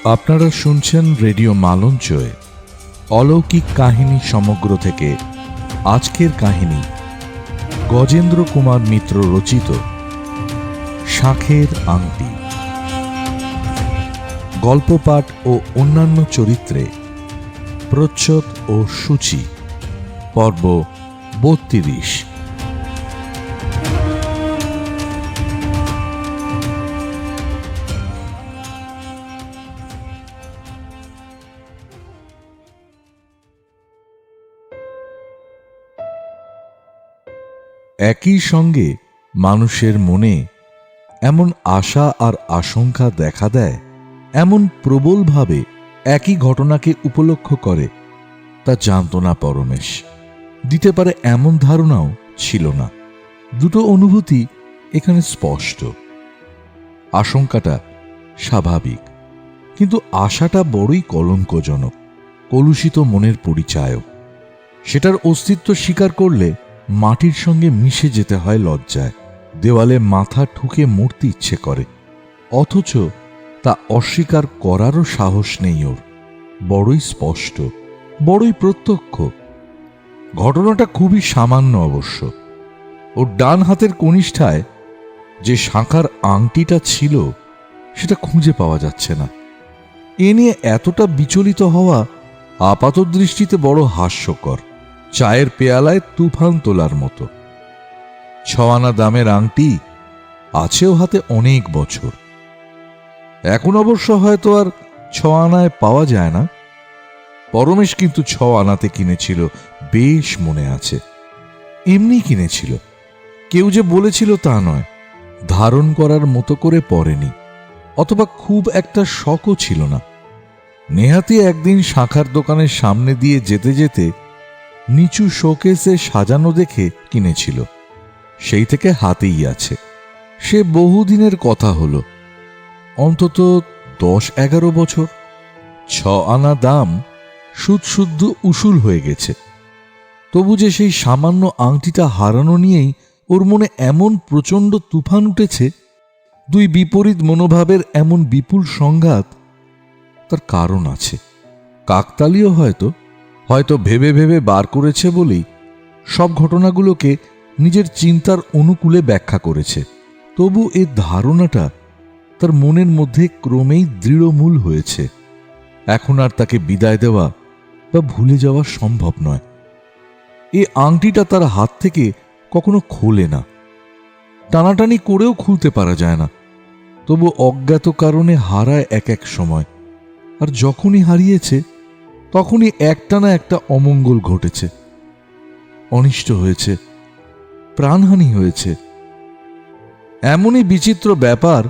আপনারা শুনছেন রেডিও মালঞ্চয়ে অলৌকিক কাহিনী সমগ্র থেকে আজকের কাহিনী গজেন্দ্র কুমার মিত্র রচিত শাঁখের আংটি। গল্পপাঠ ও অন্যান্য চরিত্রে প্রচ্ছদ ও সূচি। পর্ব ৩২। একই সঙ্গে মানুষের মনে এমন আশা আর আশঙ্কা দেখা দেয়, এমন প্রবলভাবে একই ঘটনাকে উপলক্ষ করে, তা জানত না পরমেশ। দিতে পারে এমন ধারণাও ছিল না। দুটো অনুভূতি এখানে স্পষ্ট। আশঙ্কাটা স্বাভাবিক, কিন্তু আশাটা বড়ই কলঙ্কজনক, কলুষিত মনের পরিচায়ক। সেটার অস্তিত্ব স্বীকার করলে মাটির সঙ্গে মিশে যেতে হয় লজ্জায়। দেওয়ালে মাথা ঠুকে মরতে ইচ্ছে করে, অথচ তা অস্বীকার করারও সাহস নেই ওর। বড়ই স্পষ্ট, বড়ই প্রত্যক্ষ। ঘটনাটা খুবই সামান্য অবশ্য। ওর ডান হাতের কনিষ্ঠায় যে শাঁখার আংটিটা ছিল সেটা খুঁজে পাওয়া যাচ্ছে না। এ নিয়ে এতটা বিচলিত হওয়া আপাত দৃষ্টিতে বড় হাস্যকর, চায়ের পেয়ালায় তুফান তোলার মতো। 6 আনা দামের আংটি আছেও হাতে অনেক বছর। এখন অবশ্য হয়তো আর 6 আনায় পাওয়া যায় না। পরমেশ কিন্তু 6 আনাতে কিনেছিল, বেশ মনে আছে। এমনি কিনেছিল, কেউ যে বলেছিল তা নয়। ধারণ করার মতো করে পরেনি, অথবা খুব একটা শখও ছিল না। নেহাতি একদিন শাঁখার দোকানের সামনে দিয়ে যেতে যেতে নিচু শোকেসে সাজানো দেখে কিনেছিল। সেই থেকে হাতেই আছে। সে বহুদিনের কথা হলো, অন্তত 10-11 বছর। 6 আনা দাম সুদশুদ্ধ উসুল হয়ে গেছে। তবু যে সেই সামান্য আংটিটা হারানো নিয়েই ওর মনে এমন প্রচণ্ড তুফান উঠেছে, দুই বিপরীত মনোভাবের এমন বিপুল সংঘাত, তার কারণ আছে। কাকতালীয় হয়তো ভেবে ভেবে বার করেছে বলেই সব ঘটনাগুলোকে নিজের চিন্তার অনুকূলে ব্যাখ্যা করেছে। তবু এ ধারণাটা তার মনের মধ্যে ক্রমেই দৃঢ়মূল হয়েছে। এখন আর তাকে বিদায় দেওয়া বা ভুলে যাওয়া সম্ভব নয়। এ আংটিটা তার হাত থেকে কখনো খোলে না, টানাটানি করেও খুলতে পারা যায় না। তবু অজ্ঞাত কারণে হারায় এক এক সময়। আর যখনই হারিয়েছে তখনই একটা না একটা অমঙ্গল ঘটেছে, অনিষ্ট হয়েছে, প্রাণহানি হয়েছে। এমনই বিচিত্র ব্যাপার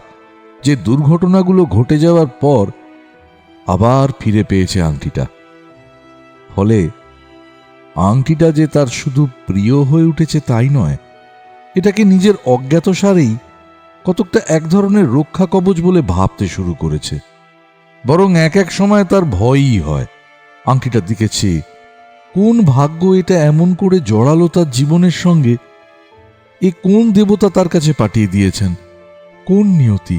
যে দুর্ঘটনাগুলো ঘটে যাওয়ার পর আবার ফিরে পেয়েছে আংটিটা। ফলে আংটিটা যে তার শুধু প্রিয় হয়ে উঠেছে তাই নয়, এটাকে নিজের অজ্ঞাতসারেই কতকটা এক ধরনের রক্ষা কবচ বলে ভাবতে শুরু করেছে। বরং এক এক সময় তার ভয়ই হয় আংটিটার দিকে চেয়ে। কোন ভাগ্য এটা এমন করে জড়ালো তার জীবনের সঙ্গে? এ কোন দেবতা তার কাছে পাঠিয়ে দিয়েছেন? কোন নিয়তি?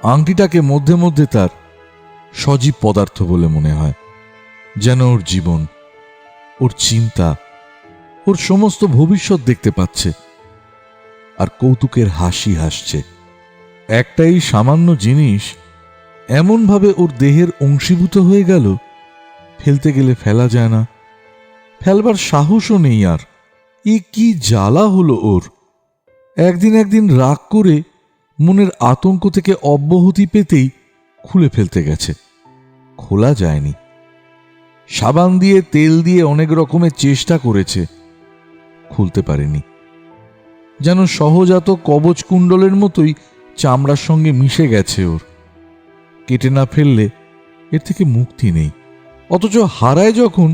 আংটিটাকে মধ্যে মধ্যে তার সজীব পদার্থ বলে মনে হয়, যেন ওর জীবন, ওর চিন্তা, ওর সমস্ত ভবিষ্যৎ দেখতে পাচ্ছে আর কৌতুকের হাসি হাসছে। একটাই সামান্য জিনিস এমনভাবে ওর দেহের অংশীভূত হয়ে গেল, ফেলতে গেলে ফেলা যায় না, ফেলবার সাহসও নেই আর। এ কি জ্বালা হলো ওর! একদিন রাগ করে মনের আতঙ্ক থেকে অব্যাহতি পেতেই খুলে ফেলতে গেছে, খোলা যায়নি। সাবান দিয়ে, তেল দিয়ে অনেক রকমের চেষ্টা করেছে, খুলতে পারেনি। যেন সহজাত কবচ কুণ্ডলের মতোই চামড়ার সঙ্গে মিশে গেছে ওর। কেটে না ফেললে এর থেকে মুক্তি নেই। অথচ হারায় যখন,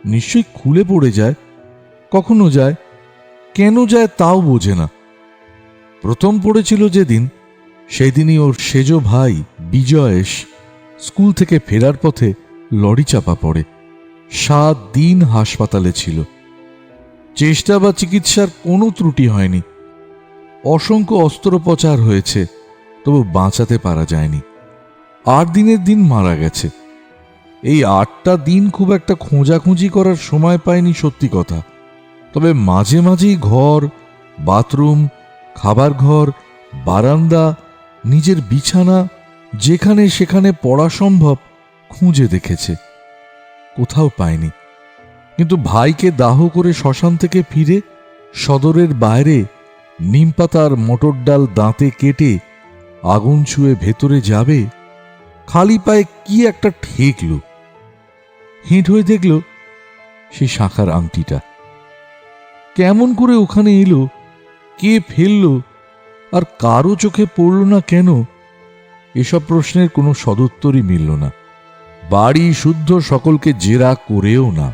নিশ্চয়ই খুলে পড়ে যায়। কখনো যায়, কেন যায় তাও বোঝে না। প্রথম পড়েছিল যেদিন, সেদিনই ওর সেজ ভাই বিজয়েশ স্কুল থেকে ফেরার পথে লরি চাপা পড়ে। 7 দিন হাসপাতালে ছিল। চেষ্টা বা চিকিৎসার কোনো ত্রুটি হয়নি। অসংখ্য অস্ত্রোপচার হয়েছে, তবু বাঁচাতে পারা যায়নি। 8 দিনের দিন মারা গেছে। এই 8টা দিন খুব একটা খোঁজাখুঁজি করার সময় পায়নি সত্যি কথা, তবে মাঝে মাঝেই ঘর, বাথরুম, খাবার ঘর, বারান্দা, নিজের বিছানা, যেখানে সেখানে পড়া সম্ভব খুঁজে দেখেছে, কোথাও পায়নি। কিন্তু ভাইকে দাহ করে শ্মশান থেকে ফিরে সদরের বাইরে নিমপাতা আর মটর ডাল দাঁতে কেটে আগুন ছুঁয়ে ভেতরে যাবে, খালি পায়ে কি একটা ঠেকল। হেঁট হয়ে দেখল সেই শাঁখার আংটিটা। কেমন করে ওখানে এলো, কে ফেলল, আর কারো চোখে পড়ল না কেন, এসব প্রশ্নের কোনো সদুত্তরই মিলল না। বাড়ি শুদ্ধ সকলকে জেরা করেও না।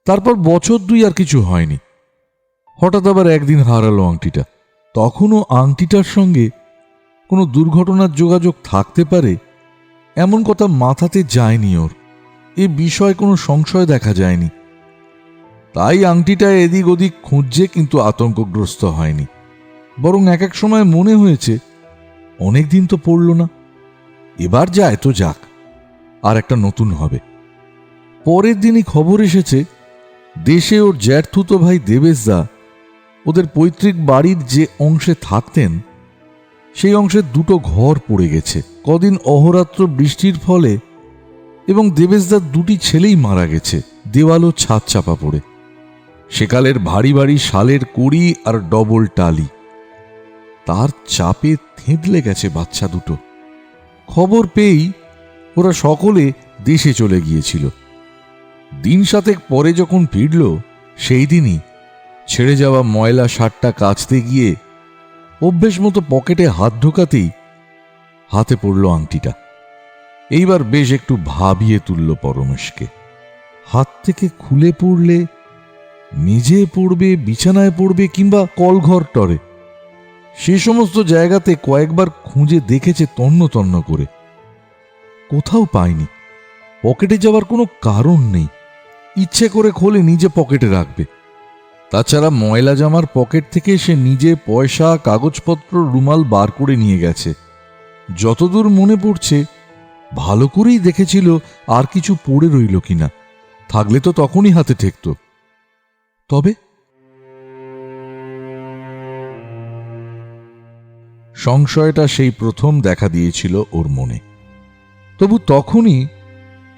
তারপর বছর 2 আর কিছু হয়নি, হঠাৎ আবার একদিন হারালো আংটিটা। তখনও আংটিটার সঙ্গে কোনো দুর্ঘটনার যোগাযোগ থাকতে পারে এমন কথা মাথাতে যায়নি ওর। এ বিষয়ে কোনো সংশয় দেখা যায়নি। তাই আংটিটা এদিক ওদিক খুঁজছে, কিন্তু আতঙ্কগ্রস্ত হয়নি। বরং এক এক সময় মনে হয়েছে অনেকদিন তো পড়ল না, এবার যায় তো যাক, আর একটা নতুন হবে। পরের দিনই খবর এসেছে দেশে ওর জ্যাঠতুতো ভাই দেবেশদা ওদের পৈতৃক বাড়ির যে অংশে থাকতেন সেই অংশে 2টো ঘর পড়ে গেছে কদিন অহরাত্র বৃষ্টির ফলে, এবং দেবেশদার 2টি ছেলেই মারা গেছে দেওয়াল ও ছাদ চাপা পড়ে। সেকালের ভারী ভারী শালের কড়ি আর ডবল টালি, তার চাপে থেঁতলে গেছে বাচ্চা 2টো। খবর পেয়েই ওরা সকলে দেশে চলে গিয়েছিল। দিন 7 পরে যখন ফিরল, সেই দিনই ছেড়ে যাওয়া ময়লা শার্টটা কাচতে গিয়ে অভ্যেস মতো পকেটে হাত ঢোকাতেই হাতে পড়ল আংটিটা। এইবার বেশ একটু ভাবিয়ে তুলল পরমেশকে। হাত থেকে খুলে পড়লে নিজে পড়বে, বিছানায় পড়বে, কিংবা কলঘর টরে, সে সমস্ত জায়গাতে কয়েকবার খুঁজে দেখেছে তন্ন তন্ন করে, কোথাও পায়নি। পকেটে যাওয়ার কোনো কারণ নেই, ইচ্ছে করে খোলে নিজে পকেটে রাখবে। তাছাড়া ময়লা জামার পকেট থেকে সে নিজে পয়সা, কাগজপত্র, রুমাল বার করে নিয়ে গেছে। যতদূর মনে পড়ছে ভালো করেই দেখেছিল আর কিছু পড়ে রইল কিনা, থাকলে তো তখনই হাতে ঠেকত। তবে সংশয়টা সেই প্রথম দেখা দিয়েছিল ওর মনে, তবু তখনই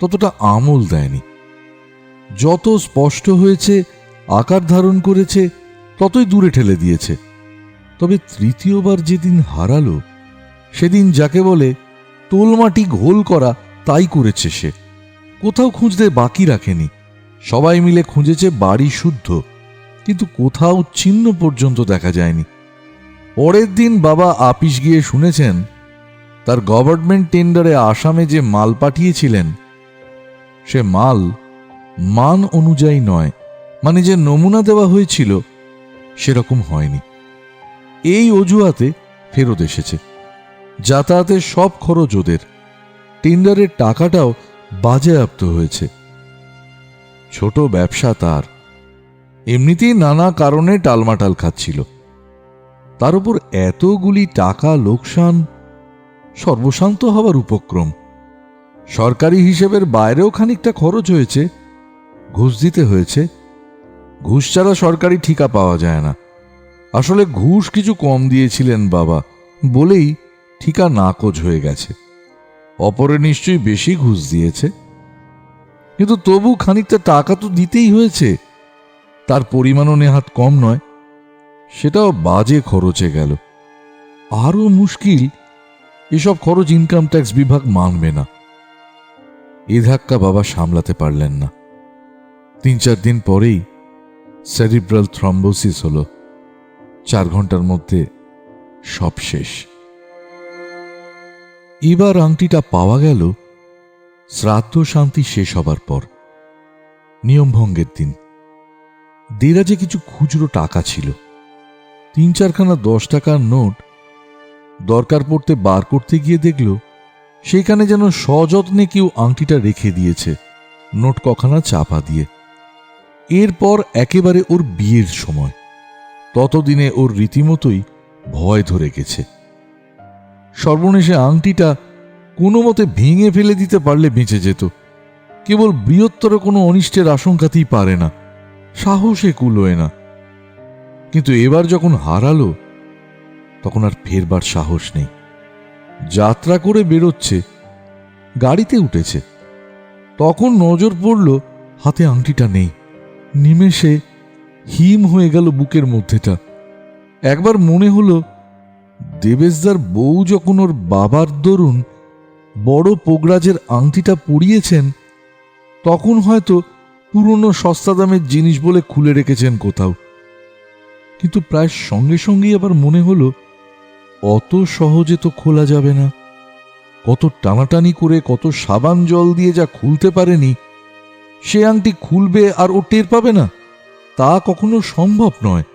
ততটা আমল দেয়নি। যত স্পষ্ট হয়েছে, আকার ধারণ করেছে, ততই দূরে ঠেলে দিয়েছে। তবে তৃতীয়বার যেদিন হারালো, সেদিন যাকে বলে তোলমাটি ঘোল করা, তাই করেছে সে। কোথাও খুঁজতে বাকি রাখেনি। সবাই মিলে খুঁজেছে বাড়ি শুদ্ধ, কিন্তু কোথাও চিহ্ন পর্যন্ত দেখা যায়নি। পরের দিন বাবা আপিস গিয়ে শুনেছেন তার গভর্নমেন্ট টেন্ডারে আসামে যে মাল পাঠিয়েছিলেন, সে মাল মান অনুযায়ী নয়, মানে যে নমুনা দেওয়া হয়েছিল সেরকম হয়নি। এই অজুহাতে ফেরত এসেছে। যাতায়াতের সব খরচ ওদের, টেন্ডারের টাকাটাও বাজেয়াপ্ত হয়েছে। ছোট ব্যবসা তার, এমনিতেই নানা কারণে টালমাটাল খাচ্ছিল, তার উপর এতগুলি টাকা লোকসান, সর্বশান্ত হবার উপক্রম। সরকারি হিসেবের বাইরেও খানিকটা খরচ হয়েছে, ঘুষ দিতে হয়েছে। ঘুষ ছাড়া সরকারি ঠিকা পাওয়া যায় না। আসলে ঘুষ কিছু কম দিয়েছিলেন বাবা, বলেই ঠিকা নাকচ হয়ে গেছে। অপরে নিশ্চয়ই বেশি ঘুষ দিয়েছে, কিন্তু তবু খানিকটা টাকা তো দিতেই হয়েছে। তার পরিমাণও নেহাত কম নয়, সেটাও বাজে খরচে গেল। আরও মুশকিল, এসব খরচ ইনকাম ট্যাক্স বিভাগ মানবে না। এ ধাক্কা বাবা সামলাতে পারলেন না। 3-4 দিন পরেই সেরিব্রাল থ্রম্বোসিস হলো। 4 ঘন্টার মধ্যে সব শেষ। এবার আংটিটা পাওয়া গেল শ্রাদ্ধ শান্তি শেষ হবার পর, নিয়মভঙ্গের দিন। দেরাজে কিছু খুচরো টাকা ছিল, 3-4 খানা 10 টাকার নোট। দরকার পড়তে বার করতে গিয়ে দেখল সেইখানে যেন সযত্নে কেউ আংটিটা রেখে দিয়েছে, নোট কখানা চাপা দিয়ে। এরপর একেবারে ওর বিয়ের সময় ততদিনে ওর রীতিমতোই ভয় ধরে গেছে। সর্বনেশে আংটিটা কোনো মতে ভেঙে ফেলে দিতে পারলে বেঁচে যেত। কেবল বৃহত্তর কোনো অনিষ্টের আশঙ্কাতেই পারে না, সাহসে কুলোয় না। কিন্তু এবার যখন হারালো তখন আর ফেরবার সাহস নেই। যাত্রা করে বেরোচ্ছে, গাড়িতে উঠেছে, তখন নজর পড়ল হাতে আংটিটা নেই। নিমেষে হিম হয়ে গেল বুকের মধ্যেটা। একবার মনে হলো দেবেশদার বউ যখন ওর বাবার দরুন বড় পোগরাজের আংটিটা পরিয়েছেন, তখন হয়তো পুরনো সস্তা দামের জিনিস বলে খুলে রেখেছেন কোথাও। কিন্তু প্রায় সঙ্গে সঙ্গেই আবার মনে হলো অত সহজে তো খোলা যাবে না। কত টানাটানি করে, কত সাবান জল দিয়ে যা খুলতে পারেনি, সে আংটি খুলবে আর ও টের পাবে না, তা কখনো সম্ভব নয়।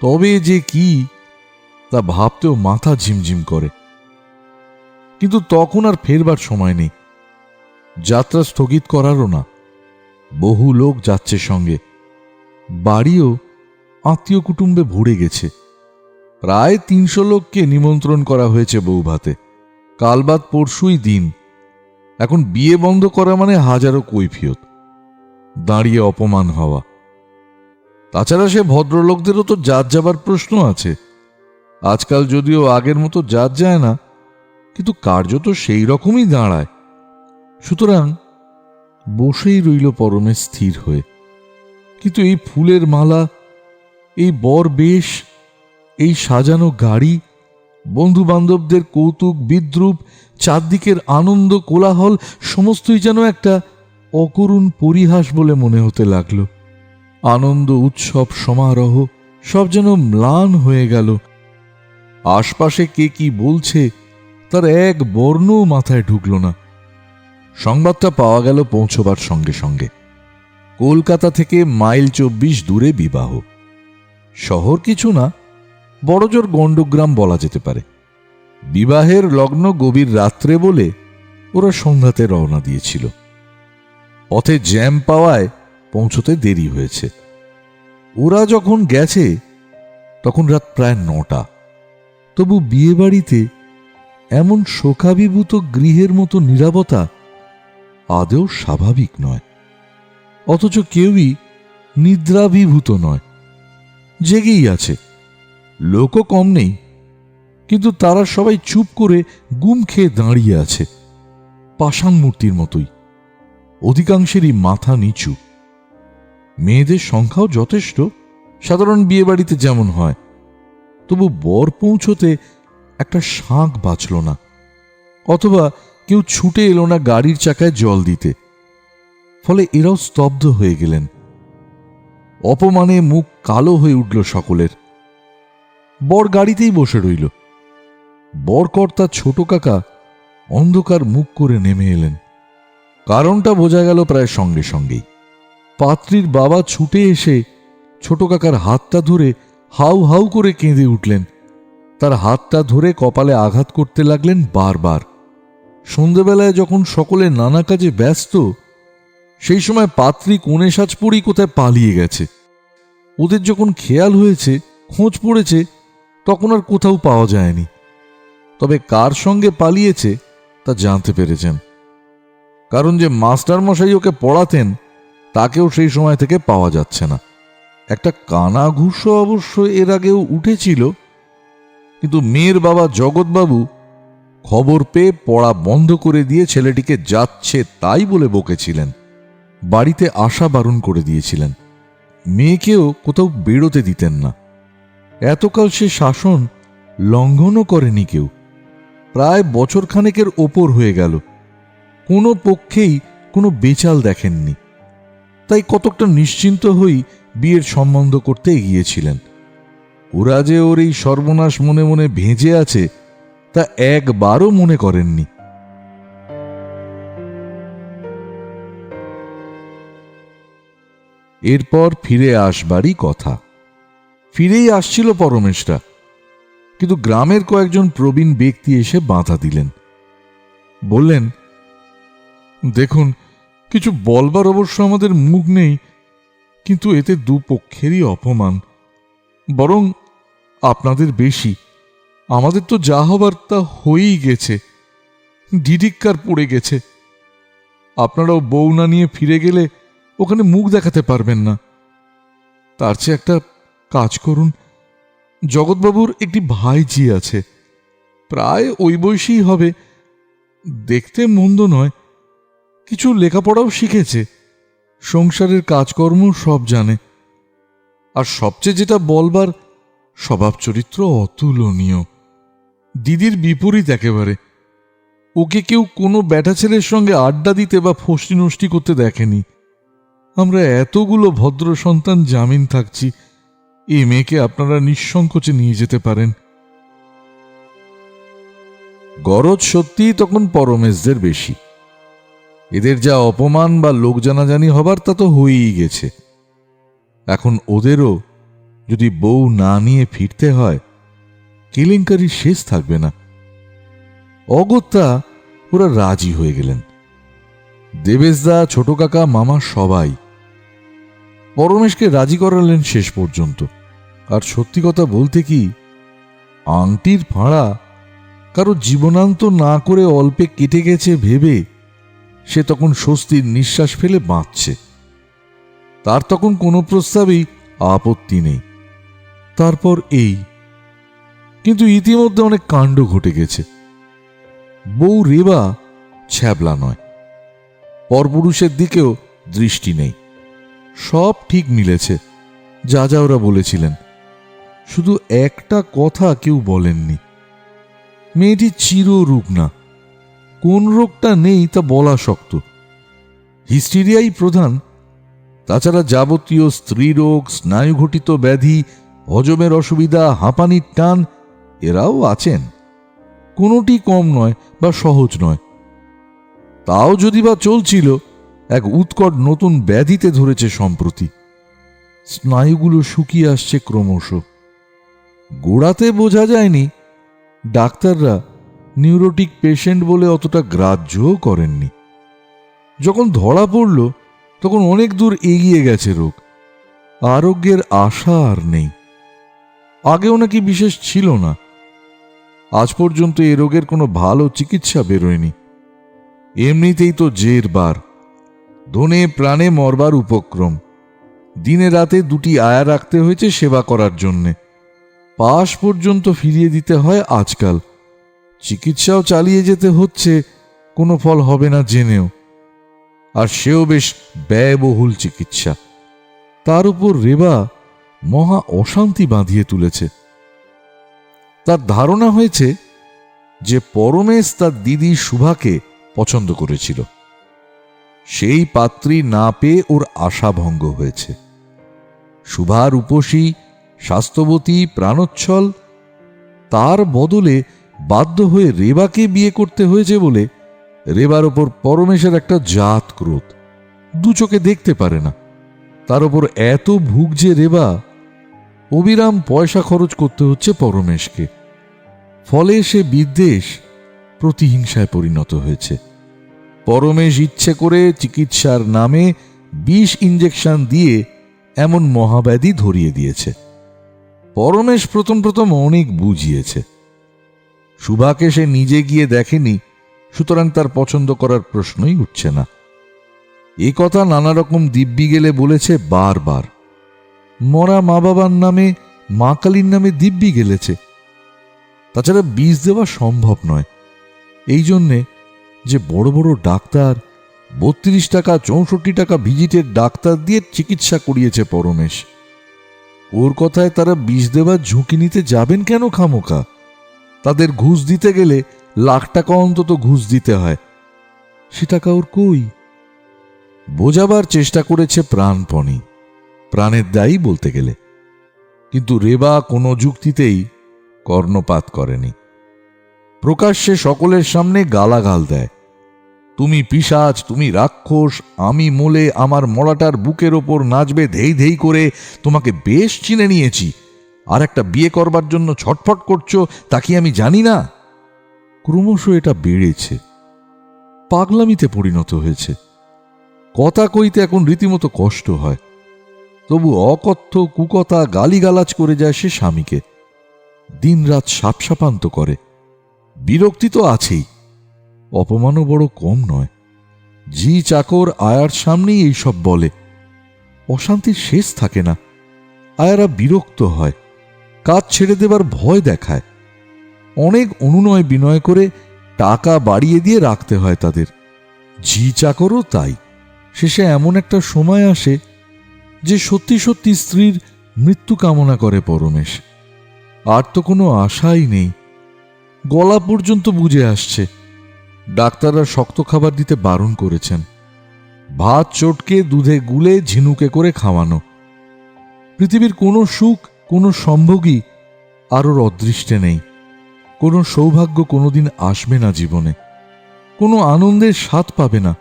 তবে যে কি তা ভাবতেও মাথা ঝিমঝিম করে। কিন্তু তখন আর ফেরবার সময় নেই, যাত্রা স্থগিত করারও না। বহু লোক যাচ্ছে সঙ্গে, বাড়িও আত্মীয় কুটুম্বে ভরে গেছে। প্রায় ৩০০ লোককে নিমন্ত্রণ করা হয়েছে বৌভাতে। কাল বাদ পরশুই দিন। এখন বিয়ে বন্ধ করা মানে হাজারো কৈফিয়ত, দাঁড়িয়ে অপমান হওয়া। তাছাড়া সে ভদ্রলোকদেরও তো জাত যাবার প্রশ্ন আছে। আজকাল যদিও আগের মতো জাত যায় না, কিন্তু কার্য তো সেই রকমই দাঁড়ায়। সুতরাং বসেই রইল পরমে স্থির হয়ে। কিন্তু এই ফুলের মালা, এই বর বেশ, এই সাজানো গাড়ি, বন্ধু বান্ধবদের কৌতুক বিদ্রুপ, চারদিকের আনন্দ কোলাহল, সমস্তই যেন একটা অকরুণ পরিহাস বলে মনে হতে লাগলো। আনন্দ উৎসব সমারোহ সব যেন ম্লান হয়ে গেল। আশপাশে কে কি বলছে তার এক বর্ণও মাথায় ঢুকল না। সংবাদটা পাওয়া গেল পৌঁছবার সঙ্গে সঙ্গে। কলকাতা থেকে মাইল ২৪ দূরে বিবাহ। শহর কিছু না, বড়জোর গণ্ডগ্রাম বলা যেতে পারে। বিবাহের লগ্ন গভীর রাত্রে বলে ওরা সন্ধ্যাতে রওনা দিয়েছিল। পথে জ্যাম পাওয়ায় পৌঁছতে দেরি হয়েছে। ওরা যখন গেছে তখন রাত প্রায় ৯টা। তবু বিয়েবাড়িতে এমন শোকাভিভূত গৃহের মতো নীরবতা আদৌ স্বাভাবিক নয়। অথচ কেউই নিদ্রাভিভূত নয়, জেগেই আছে। লোকও কম নেই, কিন্তু তারা সবাই চুপ করে গুম খেয়ে দাঁড়িয়ে আছে, পাষাণ মূর্তির মতোই। অধিকাংশেরই মাথা নিচু। মেয়েদের সংখ্যাও যথেষ্ট, সাধারণ বিয়েবাড়িতে যেমন হয়। তবু বর পৌঁছতে একটা শাঁখ বাঁচল না, অথবা কেউ ছুটে এলো না গাড়ির চাকায় জল দিতে। ফলে এরাও স্তব্ধ হয়ে গেলেন। অপমানে মুখ কালো হয়ে উঠল সকলের। বর গাড়িতেই বসে রইল। বরকর্তা ছোট কাকা অন্ধকার মুখ করে নেমে এলেন। কারণটা বোঝা গেল প্রায় সঙ্গে সঙ্গেই। পাত্রীর বাবা ছুটে এসে ছোট কাকার হাতটা ধরে হাউ হাউ করে কেঁদে উঠলেন। তার হাতটা ধরে কপালে আঘাত করতে লাগলেন বারবার। সন্ধেবেলায় যখন সকলে নানা কাজে ব্যস্ত, সেই সময় পাত্রী কোণে সাজ পরেই কোথায় পালিয়ে গেছে। ওদের যখন খেয়াল হয়েছে, খোঁজ পড়েছে, তখন আর কোথাও পাওয়া যায়নি। তবে কার সঙ্গে পালিয়েছে তা জানতে পেরেছেন, কারণ যে মাস্টার মশাই ওকে পড়াতেন তাকেও সেই সময় থেকে পাওয়া যাচ্ছে না। একটা কানা ঘুষ অবশ্য এর আগেও উঠেছিল, কিন্তু মেয়ের বাবা জগৎবাবু খবর পেয়ে পড়া বন্ধ করে দিয়ে ছেলেটিকে যাচ্ছে তাই বলে বকেছিলেন। বাড়িতে আসা বারণ করে দিয়েছিলেন। মেয়েকেও কোথাও বেরোতে দিতেন না। এতকাল সে শাসন লঙ্ঘনও করেনি কেউ। প্রায় বছরখানেকের ওপর হয়ে গেল, কোনো পক্ষেই কোনো বেচাল দেখেননি। তাই কতকটা নিশ্চিন্ত হই বিয়ের সম্বন্ধ করতে এগিয়েছিলেন। ওরা যে ওর এই সর্বনাশ মনে মনে ভেজে আছে তা একবারও মনে করেননি। এরপর ফিরে আসবারই কথা। ফিরেই আসছিল পরমেশরা, কিন্তু গ্রামের কয়েকজন প্রবীণ ব্যক্তি এসে বাধা দিলেন। বললেন, দেখুন, কিছু বলবার অবশ্য আমাদের মুখ নেই, কিন্তু এতে দুপক্ষেরই অপমান, বরং আপনাদের বেশি। আমাদের তো যা হবার তা হয়েই গেছে, ডিডিক্কার পড়ে গেছে। আপনারাও বউ না নিয়ে ফিরে গেলে ওখানে মুখ দেখাতে পারবেন না। তার চেয়ে একটা কাজ করুন, জগৎবাবুর একটি ভাইঝি আছে, প্রায় ওই বয়সী হবে, দেখতে মন্দ নয়, কিছু লেখাপড়াও শিখেছে, সংসারের কাজকর্ম সব জানে, আর সবচেয়ে যেটা বলবার, স্বভাব চরিত্র অতুলনীয়, দিদির বিপরীত একেবারে। ওকে কেউ কোনো ব্যাটা ছেলের সঙ্গে আড্ডা দিতে বা ফষ্টি নষ্টি করতে দেখেনি। আমরা এতগুলো ভদ্র সন্তান জামিন থাকছি, এ মেয়েকে আপনারা নিঃসংকোচে নিয়ে যেতে পারেন। গরজ সত্যিই তখন পরমেশদের বেশি। এদের যা অপমান বা লোক জানাজানি হবার তা তো হয়েই গেছে। এখন ওদেরও যদি বউ না নিয়ে ফিরতে হয়, কেলেঙ্কারি শেষ থাকবে না। অগত্যা ওরা রাজি হয়ে গেলেন, দেবেশদা, ছোট কাকা, মামা সবাই। পরমেশকে রাজি করালেন শেষ পর্যন্ত। আর সত্যি কথা বলতে কি, আংটির ফাঁড়া কারো জীবনান্ত না করে অল্পে কেটে গেছে ভেবে সে তখন স্বস্তির নিঃশ্বাস ফেলে বাঁচছে। তার তখন কোনো প্রস্তাবেই আপত্তি নেই। তারপর এই, কিন্তু ইতিমধ্যে অনেক কাণ্ড ঘটে গেছে। বউ রেবা ছ্যাবলা নয়, পরপুরুষের দিকেও দৃষ্টি নেই, সব ঠিক মিলেছে, যা যা ওরা বলেছিলেন। শুধু একটা কথা কেউ বলেননি, মেয়েটি চিররুগ্না, কোন রোগটা নেই তা বলা শক্ত, হিস্টেরিয়াই প্রধান। তাছাড়া যাবতীয় স্ত্রীরোগ, স্নায়ুঘটিত ব্যাধি, হজমের অসুবিধা, হাঁপানির টান, এরাও আছেন। কোনোটি কম নয় বা সহজ নয়। তাও যদি বা চলছিল, এক উৎকট নতুন ব্যাধিতে ধরেছে সম্প্রতি। স্নায়ুগুলো শুকিয়ে আসছে ক্রমশ। গোড়াতে বোঝা যায়নি, ডাক্তাররা নিউরোটিক পেশেন্ট বলে অতটা গ্রাহ্যও করেননি। যখন ধরা পড়ল তখন অনেক দূর এগিয়ে গেছে রোগ, আরোগ্যের আশা আর নেই। আগেও নাকি বিশেষ ছিল না। আজ পর্যন্ত এ রোগের কোনো ভালো চিকিৎসা বেরোয়নি। এমনিতেই তো জের বার, ধনে প্রাণে মরবার উপক্রম। দিনে রাতে দুটি আয়া রাখতে হয়েছে সেবা করার জন্যে। পাশ পর্যন্ত ফিরিয়ে দিতে হয় আজকাল। চিকিৎসাও চালিয়ে যেতে হচ্ছে, কোনো ফল হবে না জেনেও, আর সেও বেশ ব্যয়বহুল চিকিৎসা। তার উপর রেবা মহা অশান্তি বাঁধিয়ে তুলেছে। তার ধারণা হয়েছে যে পরমেশ তার দিদি শুভাকে পছন্দ করেছিল, সেই পাত্রী না পেয়ে ওর আশাভঙ্গ হয়েছে। শুভা রূপসী, স্বাস্থ্যবতী, প্রাণোচ্ছল, তার বদলে বাধ্য হয়ে রেবাকে বিয়ে করতে হয়েছে বলে রেবার ওপর পরমেশের একটা জাত ক্রোধ। দু চোখে দেখতে পারে না। তার ওপর এত ভুগছে রেবা, অবিরাম পয়সা খরচ করতে হচ্ছে পরমেশকে। ফলে সে বিদ্বেষ প্রতিহিংসায় পরিণত হয়েছে। পরমেশ ইচ্ছে করে চিকিৎসার নামে বিষ ইঞ্জেকশন দিয়ে এমন মহাব্যাধি ধরিয়ে দিয়েছে। পরমেশ প্রথম প্রথম অনেক বুঝিয়েছে। শুভাকে সে নিজে গিয়ে দেখেনি, সুতরাং তার পছন্দ করার প্রশ্নই উঠছে না। এ কথা নানা রকম দিব্যি গেলে বলেছে বারবার। মরা মা বাবার নামে, মা কালীর নামে দিব্যি গেলেছে। তাছাড়া বিষ দেওয়া সম্ভব নয়। এই জন্যে যে বড় বড় ডাক্তার 32 টাকা 64 টাকা ভিজিটের ডাক্তার দিয়ে চিকিৎসা করিয়েছে পরমেশ, ওর কথায় তারা বিষ দেওয়ার ঝুঁকি নিতে যাবেন কেন খামোকা? তাদের ঘুষ দিতে গেলে লাখ টাকা অন্তত ঘুষ দিতে হয়। সে টাকা ওর কই? বোঝাবার চেষ্টা করেছে প্রাণপণে, প্রাণের দায়ী বলতে গেলে, কিন্তু রেবা কোনো যুক্তিতেই কর্ণপাত করেনি। প্রকাশ্যে সকলের সামনে গালাগাল দেয়, তুমি পিশাচ, তুমি রাক্ষস, আমি মোলে আমার মলাটার বুকের ওপর নাচবে ধেই ধেই করে, তোমাকে বেশ চিনে নিয়েছি, আর একটা বিয়ে করবার জন্য ছটফট করছো, তা কি আমি জানি না? ক্রমশ এটা বেড়েছে, পাগলামিতে পরিণত হয়েছে। কথা কইতে এখন রীতিমতো কষ্ট হয়। তবু অকথ্য কুকথা গালিগালাজ করে যায় সে স্বামীকে, দিনরাত সাপসাপান্ত করে। বিরক্তি তো আছেই, অপমানও বড় কম নয়। জি চাকর আয়ার সামনেই এইসব বলে। অশান্তির শেষ থাকে না। আয়ারা বিরক্ত হয়, কাজ ছেড়ে দেবার ভয় দেখায়। অনেক অনুনয় বিনয় করে টাকা বাড়িয়ে দিয়ে রাখতে হয় তাদের। জি চাকরও তাই। শেষে এমন একটা সময় আসে যে সত্যি সত্যি স্ত্রীর মৃত্যু কামনা করে পরমেশ। আর তো কোনো আশাই নেই। গলা পর্যন্ত বুঝে আসছে। ডাক্তাররা শক্ত খাবার দিতে বারণ করেছেন। ভাত চটকে দুধে গুলে ঝিনুকে করে খাওয়ানো। পৃথিবীর কোনো সুখ, কোনো সম্ভোগই আর ওর অদৃষ্টে নেই। কোনো সৌভাগ্য কোনোদিন আসবে না জীবনে, কোনো আনন্দের স্বাদ পাবে না।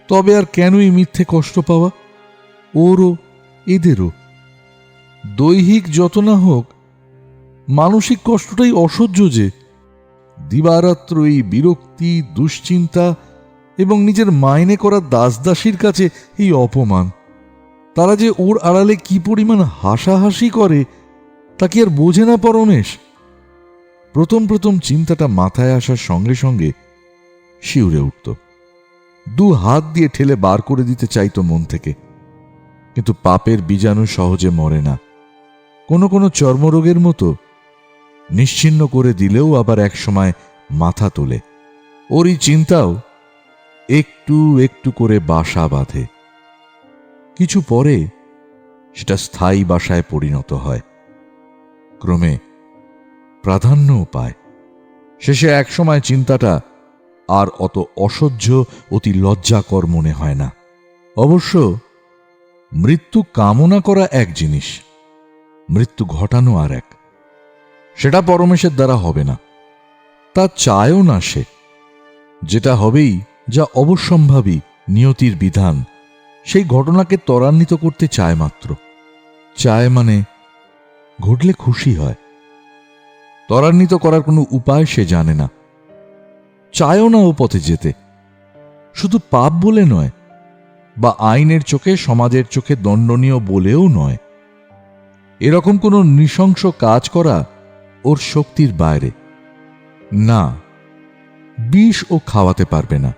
তবে আর কেনই মিথ্যে কষ্ট পাওয়া, ওরও এদেরও। দৈহিক যত না হোক, মানসিক কষ্টটাই অসহ্য যে। দিবারাত্র এই বিরক্তি, দুশ্চিন্তা এবং নিজের মাইনে করা দাসদাসীর কাছে এই অপমান। তারা যে ওর আড়ালে কি পরিমাণ হাসাহাসি করে তা কি আর বোঝে না পরমেশ? প্রথম প্রথম চিন্তাটা মাথায় আসার সঙ্গে সঙ্গে শিউরে উঠত। দু হাত দিয়ে ঠেলে বার করে দিতে চাইতো মন থেকে। কিন্তু পাপের বীজাণু সহজে মরে না। কোনো কোনো চর্মরোগের মতো নিশ্চিহ্ন করে দিলেও আবার এক সময় মাথা তোলে। ওরই চিন্তাও একটু একটু করে বাসা বাঁধে। কিছু পরে সেটা স্থায়ী বাসায় পরিণত হয়, ক্রমে প্রাধান্যও পায়। শেষে এক সময় চিন্তাটা আর অত অসহ্য, অতি লজ্জাকর মনে হয় না। অবশ্য মৃত্যু কামনা করা এক জিনিস, মৃত্যু ঘটানো আর এক। সেটা পরমেশের দ্বারা হবে না, তা চায়ও না সে। যেটা হবেই, যা অবশ্যম্ভাবী, নিয়তির বিধান, সেই ঘটনাকে ত্বরান্বিত করতে চায় মাত্র। চায় মানে ঘটলে খুশি হয়। ত্বরান্বিত করার কোনো উপায় সে জানে না। চায়ও না ও পথে যেতে। শুধু পাপ বলে নয়, বা আইনের চোখে, সমাজের চোখে দণ্ডনীয় বলেও নয়। এরকম কোনো নৃশংস কাজ করা ওর শক্তির বাইরে। না, বিষ ও খাওয়াতে পারবে না,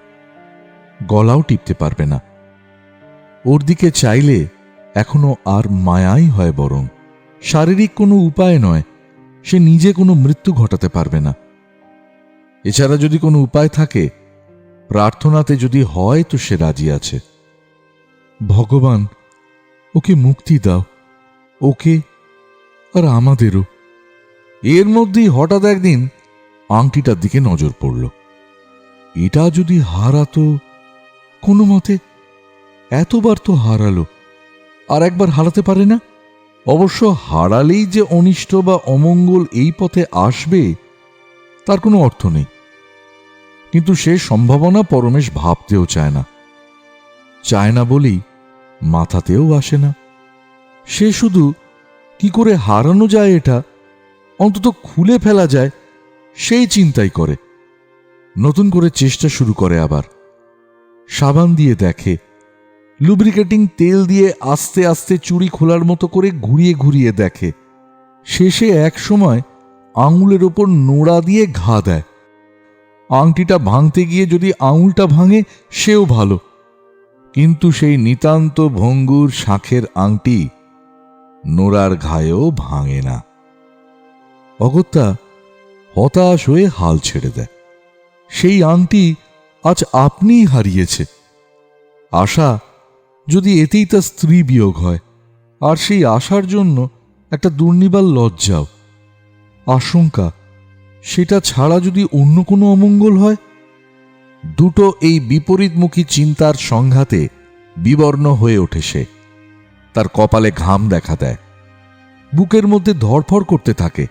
গলাও টিপতে পারবে না। ওর দিকে চাইলে এখনো আর মায়াই হয় বরং। শারীরিক কোনো উপায় নয়, সে নিজে কোনো মৃত্যু ঘটাতে পারবে না। এছাড়া যদি কোনো উপায় থাকে, প্রার্থনাতে যদি হয়, তো সে রাজি আছে। ভগবান, ওকে মুক্তি দাও, ওকে আর আমাদেরও। এর মধ্যেই হঠাৎ একদিন আংটিটার দিকে নজর পড়ল। এটা যদি হারাতো কোনো মতে, এতবার তো হারালো, আর একবার হারাতে পারে না। অবশ্য হারালেই যে অনিষ্ট বা অমঙ্গল এই পথে আসবে তার কোনো অর্থ নেই। কিন্তু সে সম্ভাবনা পরমেশ ভাবতেও চায় না। চায় না বলেই মাথাতেও আসে না। সে শুধু কি করে হারানো যায়, এটা অন্তত খুলে ফেলা যায়, সেই চিন্তাই করে। নতুন করে চেষ্টা শুরু করে আবার। সাবান দিয়ে দেখে, লুব্রিকেটিং তেল দিয়ে আস্তে আস্তে চুড়ি খোলার মতো করে ঘুরিয়ে ঘুরিয়ে দেখে। শেষে এক সময় আঙুলের ওপর নোড়া দিয়ে ঘা দেয়। আংটিটা ভাঙতে গিয়ে যদি আঙুলটা ভাঙে সেও ভালো, কিন্তু সেই নিতান্ত ভঙ্গুর শাঁখের আংটি নোড়ার ঘায়েও ভাঙে না। অগত্যা হতাশ হয়ে হাল ছেড়ে দেয়। সেই আংটি আজ আপনিই হারিয়েছে। আশা যদি এতেই তার স্ত্রী বিয়োগ হয়, আর সেই আশার জন্য একটা দুর্নিবার লজ্জাও, আশঙ্কা, সেটা ছাড়া যদি অন্য কোনো অমঙ্গল হয়। দুটো এই বিপরীতমুখী চিন্তার সংঘাতে বিবর্ণ হয়ে ওঠে সে। তার কপালে ঘাম দেখা দেয়, বুকের মধ্যে ধড়ফড় করতে থাকে।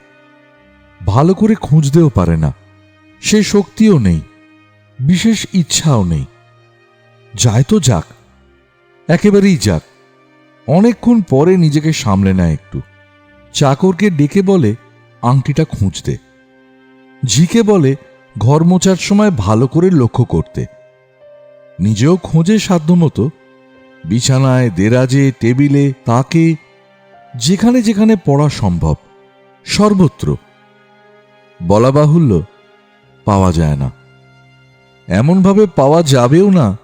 ভালো করে খুঁজতেও পারে না, সে শক্তিও নেই, বিশেষ ইচ্ছাও নেই। যায় তো যাক, একেবারেই যাক। অনেকক্ষণ পরে নিজেকে সামলে নেয় একটু। চাকরকে ডেকে বলে আংটিটা খুঁজতে। ঝিকে বলে ঘর মোছার সময় ভালো করে লক্ষ্য করতে। নিজেও খোঁজে সাধ্যমতো, বিছানায়, দেরাজে, টেবিলে, তাকে, যেখানে যেখানে পড়া সম্ভব, সর্বত্র। বলা বাহুল্য, পাওয়া যায় না। এমনভাবে পাওয়া যাবেও না,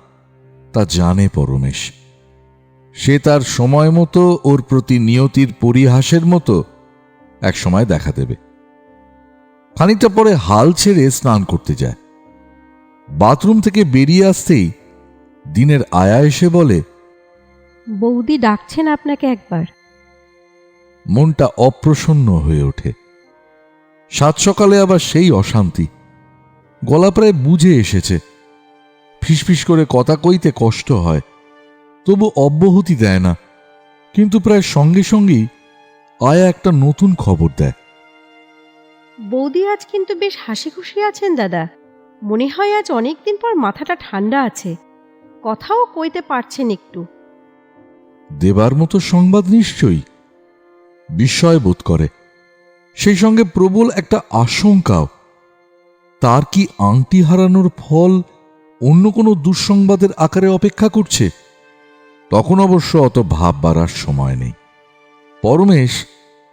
তা জানে পরমেশ। সে তার সময় মতো, ওর প্রতি নিয়তির পরিহাসের মতো এক সময় দেখা দেবে। খানিকটা পরে হাল ছেড়ে স্নান করতে যায়। বাথরুম থেকে বেরিয়ে আসতেই দিনের আয়া এসে বলে, বৌদি ডাকছেন আপনাকে একবার। মনটা অপ্রসন্ন হয়ে ওঠে। সাত সকালে আবার সেই অশান্তি। গলা প্রায় বুঝে এসেছে। ফিসফিস করে কথা কইতে কষ্ট হয়, তবু অব্যাহতি দেয় না। কিন্তু প্রায় সঙ্গে সঙ্গেই আয়া একটা নতুন খবর দেয়। বৌদি আজ কিন্তু বেশ হাসি খুশি আছেন দাদা। মনে হয় আজ অনেকদিন পর মাথাটা ঠান্ডা আছে, কথাও কইতে পারছেন একটু। দেবার মতো সংবাদ নিশ্চয়ই। বিস্ময় বোধ করে, সেই সঙ্গে প্রবল একটা আশঙ্কাও। তার কি আংটি হারানোর ফল অন্য কোনো দুঃসংবাদের আকারে অপেক্ষা করছে? তখন অবশ্য অত ভাব বাড়ার সময় নেই। পরমেশ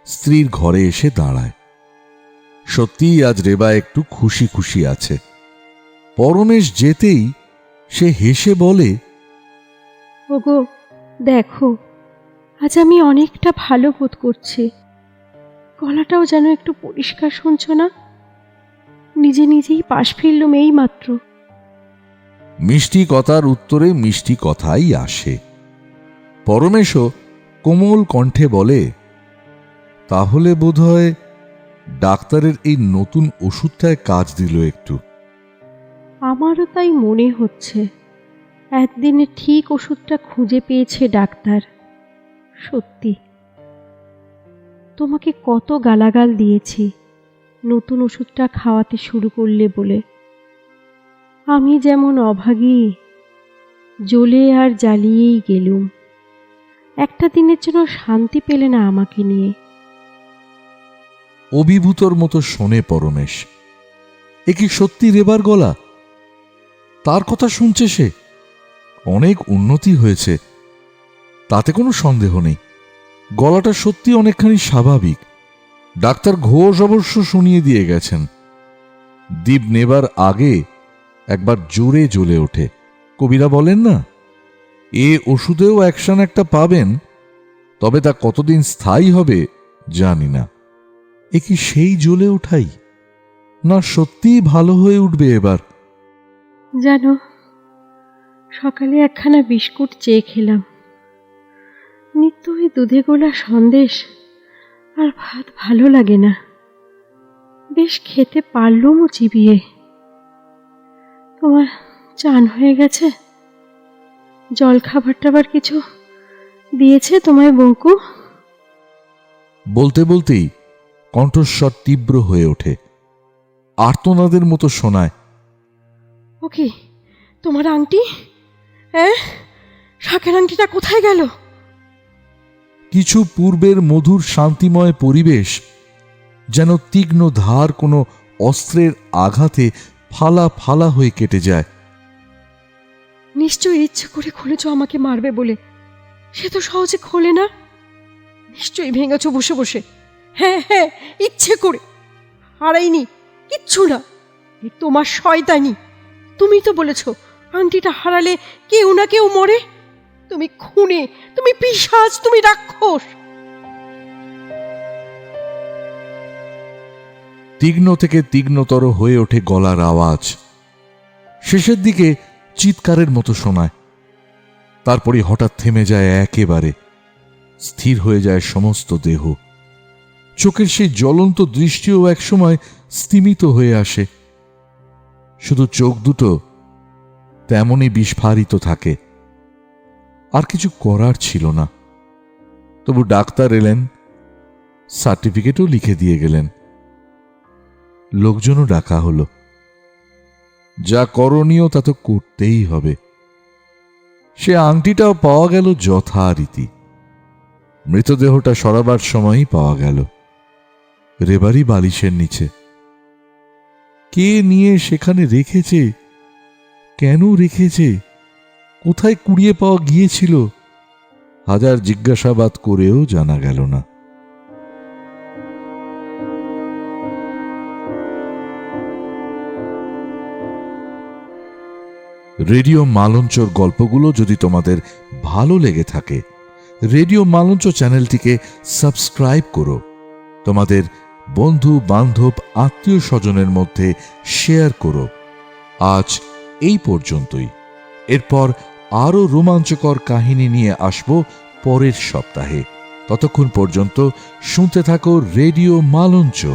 স্ত্রীর ঘরে এসে দাঁড়ায়। সত্যিই আজ রেবা একটু খুশি খুশি আছে। পরমেশ যেতেই সে হেসে বলে, ওগো দেখো, আজ আমি অনেকটা ভালো বোধ করছি। গলাটাও যেন একটু পরিষ্কার, শুনছ না? নিজে নিজেই পাশ ফিরলুম এই মাত্র। মিষ্টি কথার উত্তরে মিষ্টি কথাই আসে। পরমেশও কোমল কণ্ঠে বলে, তাহলে বোধহয় ডাক্তারের এই নতুন ওষুধটায় কাজ দিল একটু। আমারও তাই মনে হচ্ছে। একদিনে ঠিক ওষুধটা খুঁজে পেয়েছে ডাক্তার। সত্যি, তোমাকে কত গালাগাল দিয়েছি নতুন ওষুধটা খাওয়াতে শুরু করলে বলে। আমি যেমন অভাগী, জ্বলে আর জ্বালিয়েই গেলুম। একটা দিনের জন্য শান্তি পেলে না আমাকে নিয়ে। অভিভূতর মতো শোনে পরমেশ। এ কি সত্যি রেবার গলা? তার কথা শুনছে সে। অনেক উন্নতি হয়েছে, তাতে কোনো সন্দেহ নেই। গলাটা সত্যি অনেকখানি স্বাভাবিক। ডাক্তার ঘোষ অবশ্য শুনিয়ে দিয়ে গেছেন, দীপ নেবার আগে একবার জোরে জ্বলে ওঠে। কবিরা বলেন না, এ ওষুধেও অ্যাকশন একটা পাবেন, তবে তা কতদিন স্থায়ী হবে জানি না। এ কি সেই জ্বলে ওঠাই, না সত্যিই ভালো হয়ে উঠবে এবার? জানো, সকালে একখানা বিস্কুট চেয়ে খেলাম। নিত্য ওই দুধে গোলা সন্দেশ আর ভাত ভালো লাগে না। বেশ খেতে পারলুমও চিবিয়ে। তোমার চান হয়ে গেছে? জল খাবার টাবার কিছু দিয়েছে তোমায় বঙ্কু? বলতে বলতেই কণ্ঠস্বর তীব্র হয়ে ওঠে, আর্তনাদের মতো শোনায়। ও কি, তোমার আংটি? হ্যাঁ, শাকের আংটিটা কোথায় গেল? কিছু পূর্বের মধুর শান্তিময় পরিবেশ যেন তীক্ষ্ণ ধার কোনো অস্ত্রের আঘাতে ফালা ফালা হয়ে কেটে যায়। নিশ্চয়ই ইচ্ছে করে খুলেছ আমাকে মারবে বলে। সে তো সহজে খোলে না। নিশ্চয়ই ভেঙেছ বসে বসে। হ্যাঁ হ্যাঁ, ইচ্ছে করে। হারাইনি, কিচ্ছু না। এ তোমার শয়তানি। তুমি তো বলেছ আংটিটা হারালে কেউ না কেউ মরে। তুমি খুনে, তুমি পিশাচ, তুমি রাক্ষস। তীক্ষ্ণ থেকে তীক্ষ্ণতর হয়ে ওঠে গলার আওয়াজ। শেষের দিকে চিৎকারের মতো শোনায়। তারপরে হঠাৎ থেমে যায় একেবারে। স্থির হয়ে যায় সমস্ত দেহ। চোখের সেই জ্বলন্ত দৃষ্টিও একসময় স্তিমিত হয়ে আসে। শুধু চোখ দুটো তেমনই বিস্ফারিত থাকে। আর কিছু করার ছিল না। তবু ডাক্তার এলেন, সার্টিফিকেটও লিখে দিয়ে গেলেন। লোকজনও ডাকা হলো। যা করণীয় তা তো করতেই হবে। সে আংটিটাও পাওয়া গেল যথারীতি। মৃতদেহটা সরাবার সময়ই পাওয়া গেল, রেবারি বালিশের নিচে। কে নিয়ে সেখানে রেখেছে, কেন রেখেছে, কোথায় কুড়িয়ে পাওয়া গিয়েছিল হাজার জিজ্ঞাসাবাদ করেও জানা গেল না। রেডিও মালঞ্চর গল্পগুলো যদি তোমাদের ভালো লেগে থাকে, রেডিও মালঞ্চ চ্যানেলটিকে সাবস্ক্রাইব করো, তোমাদের বন্ধু বান্ধব আত্মীয় স্বজনের মধ্যে শেয়ার করো। আজ এই পর্যন্তই। এরপর আরো রোমাঞ্চকর কাহিনী নিয়ে আসব পরের সপ্তাহে। ততক্ষণ পর্যন্ত শুনতে থাকো রেডিও মালঞ্চ।